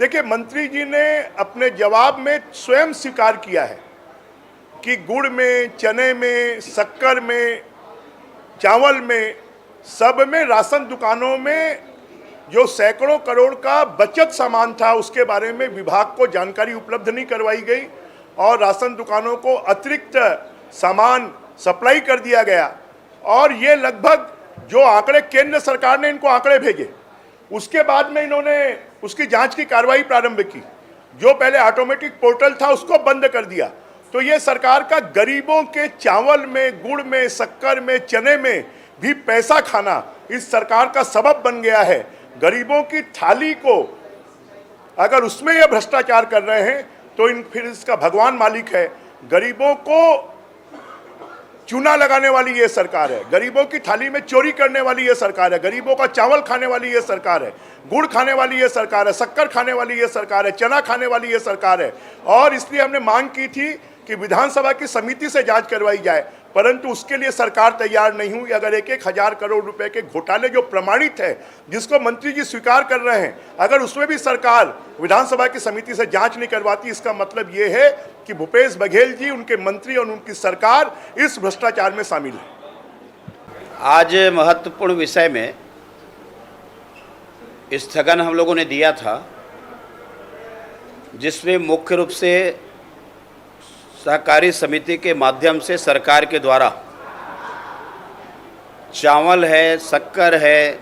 देखिए, मंत्री जी ने अपने जवाब में स्वयं स्वीकार किया है कि गुड़ में, चने में, शक्कर में, चावल में, सब में राशन दुकानों में जो सैकड़ों करोड़ का बचत सामान था उसके बारे में विभाग को जानकारी उपलब्ध नहीं करवाई गई और राशन दुकानों को अतिरिक्त सामान सप्लाई कर दिया गया। और ये लगभग जो आंकड़े केंद्र सरकार ने इनको आंकड़े भेजे, उसके बाद में इन्होंने उसकी जांच की कार्रवाई प्रारंभ की। जो पहले ऑटोमेटिक पोर्टल था उसको बंद कर दिया। तो ये सरकार का गरीबों के चावल में, गुड़ में, शक्कर में, चने में भी पैसा खाना इस सरकार का सबब बन गया है। गरीबों की थाली को अगर उसमें ये भ्रष्टाचार कर रहे हैं तो फिर इसका भगवान मालिक है। गरीबों को चूना लगाने वाली ये सरकार है, गरीबों की थाली में चोरी करने वाली ये सरकार है, गरीबों का चावल खाने वाली ये सरकार है, गुड़ खाने वाली ये सरकार है, शक्कर खाने वाली ये सरकार है, चना खाने वाली ये सरकार है। और इसलिए हमने मांग की थी कि विधानसभा की समिति से जांच करवाई जाए, परंतु उसके लिए सरकार तैयार नहीं हुई। अगर 1,000 करोड़ रुपए के घोटाले जो प्रमाणित है, जिसको मंत्री जी स्वीकार कर रहे हैं, अगर उसमें भी सरकार विधानसभा की समिति से जांच नहीं करवाती, इसका मतलब ये है कि भूपेश बघेल जी, उनके मंत्री और उनकी सरकार इस भ्रष्टाचार में शामिल है। आज महत्वपूर्ण विषय में स्थगन हम लोगों ने दिया था, जिसमें मुख्य रूप से सहकारी समिति के माध्यम से सरकार के द्वारा चावल है, शक्कर है,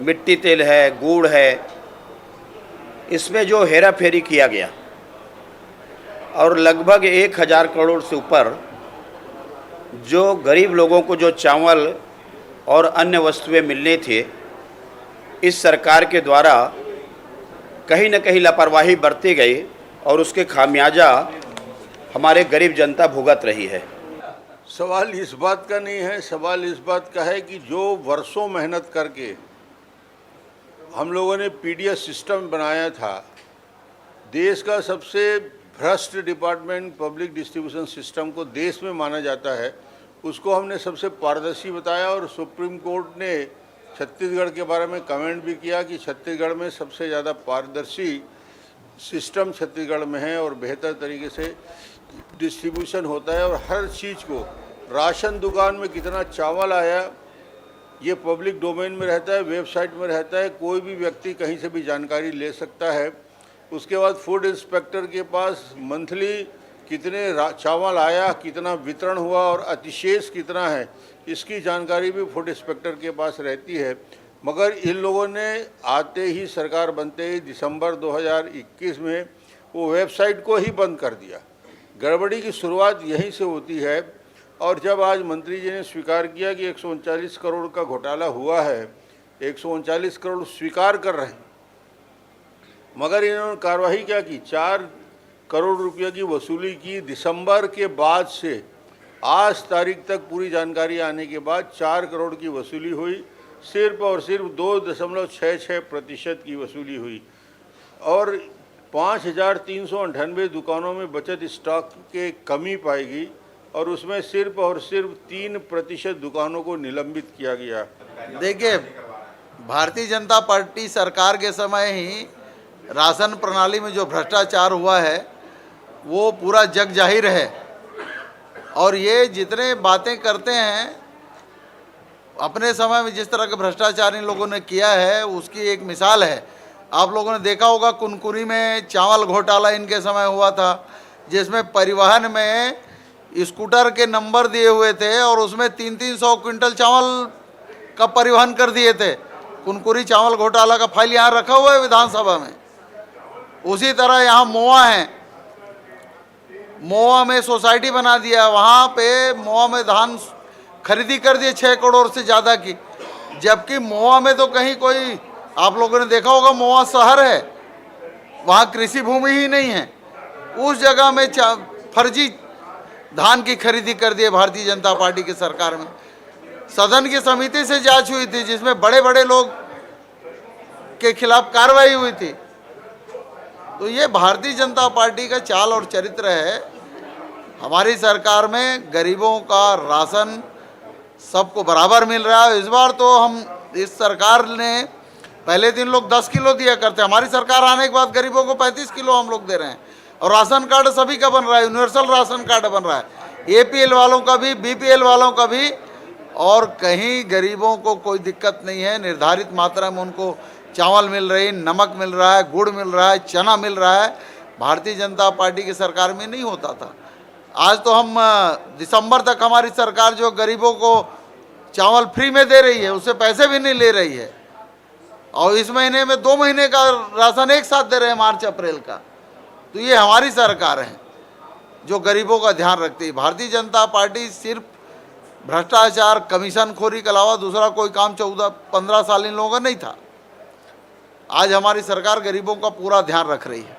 मिट्टी तेल है, गुड़ है, इसमें जो हेरा फेरी किया गया और लगभग 1,000 करोड़ से ऊपर जो गरीब लोगों को जो चावल और अन्य वस्तुएं मिलने थे, इस सरकार के द्वारा कहीं न कहीं लापरवाही बरती गई और उसके खामियाजा हमारे गरीब जनता भुगत रही है। सवाल इस बात का नहीं है, सवाल इस बात का है कि जो वर्षों मेहनत करके हम लोगों ने पीडीएस सिस्टम बनाया था, देश का सबसे भ्रष्ट डिपार्टमेंट पब्लिक डिस्ट्रीब्यूशन सिस्टम को देश में माना जाता है, उसको हमने सबसे पारदर्शी बताया। और सुप्रीम कोर्ट ने छत्तीसगढ़ के बारे में कमेंट भी किया कि छत्तीसगढ़ में सबसे ज़्यादा पारदर्शी सिस्टम छत्तीसगढ़ में है और बेहतर तरीके से डिस्ट्रीब्यूशन होता है। और हर चीज़ को, राशन दुकान में कितना चावल आया ये पब्लिक डोमेन में रहता है, वेबसाइट में रहता है, कोई भी व्यक्ति कहीं से भी जानकारी ले सकता है। उसके बाद फूड इंस्पेक्टर के पास मंथली कितने चावल आया, कितना वितरण हुआ और अतिशेष कितना है, इसकी जानकारी भी फूड इंस्पेक्टर के पास रहती है। मगर इन लोगों ने आते ही, सरकार बनते ही दिसंबर 2021 में वो वेबसाइट को ही बंद कर दिया। गड़बड़ी की शुरुआत यहीं से होती है। और जब आज मंत्री जी ने स्वीकार किया कि 139 करोड़ का घोटाला हुआ है, 139 करोड़ स्वीकार कर रहे हैं, मगर इन्होंने कार्रवाई क्या की, 4 करोड़ रुपये की वसूली की। दिसंबर के बाद से आज तारीख तक पूरी जानकारी आने के बाद 4 करोड़ की वसूली हुई। सिर्फ और सिर्फ 2.66% की वसूली हुई और 5,398 दुकानों में बचत स्टॉक के कमी पाई गई और उसमें सिर्फ और सिर्फ 3% दुकानों को निलंबित किया गया। देखिए, भारतीय जनता पार्टी सरकार के समय ही राशन प्रणाली में जो भ्रष्टाचार हुआ है वो पूरा जग जाहिर है। और ये जितने बातें करते हैं, अपने समय में जिस तरह का भ्रष्टाचार इन लोगों ने किया है उसकी एक मिसाल है। आप लोगों ने देखा होगा कुनकुरी में चावल घोटाला इनके समय हुआ था, जिसमें परिवहन में स्कूटर के नंबर दिए हुए थे और उसमें 300 क्विंटल चावल का परिवहन कर दिए थे। कुनकुरी चावल घोटाला का फाइल यहाँ रखा हुआ है विधानसभा में। उसी तरह यहाँ मोआ है, मोआ में सोसाइटी बना दिया, वहाँ पे मोआ में धान खरीदी कर दिए 6 करोड़ से ज़्यादा की, जबकि मोआ में तो कहीं कोई, आप लोगों ने देखा होगा मोआ शहर है, वहाँ कृषि भूमि ही नहीं है, उस जगह में फर्जी धान की खरीदी कर दिए भारतीय जनता पार्टी की सरकार में। सदन की समिति से जांच हुई थी जिसमें बड़े बड़े लोग के खिलाफ कार्रवाई हुई थी। तो ये भारतीय जनता पार्टी का चाल और चरित्र है। हमारी सरकार में गरीबों का राशन सबको बराबर मिल रहा है। इस बार तो हम, इस सरकार ने पहले दिन लोग 10 किलो दिया करते, हमारी सरकार आने के बाद गरीबों को 35 किलो हम लोग दे रहे हैं। और राशन कार्ड सभी का बन रहा है, यूनिवर्सल राशन कार्ड बन रहा है, APL वालों का भी, BPL वालों का भी। और कहीं गरीबों को कोई दिक्कत नहीं है, निर्धारित मात्रा में उनको चावल मिल रही, नमक मिल रहा है, गुड़ मिल रहा है, चना मिल रहा है। भारतीय जनता पार्टी की सरकार में नहीं होता था। आज तो हम दिसंबर तक हमारी सरकार जो गरीबों को चावल फ्री में दे रही है, उससे पैसे भी नहीं ले रही है। और इस महीने में 2 महीने का राशन एक साथ दे रहे हैं, मार्च अप्रैल का। तो ये हमारी सरकार है जो गरीबों का ध्यान रखती है। भारतीय जनता पार्टी सिर्फ भ्रष्टाचार, कमीशन खोरी के अलावा दूसरा कोई काम 14-15 साल इन लोगों का नहीं था। आज हमारी सरकार गरीबों का पूरा ध्यान रख रही है।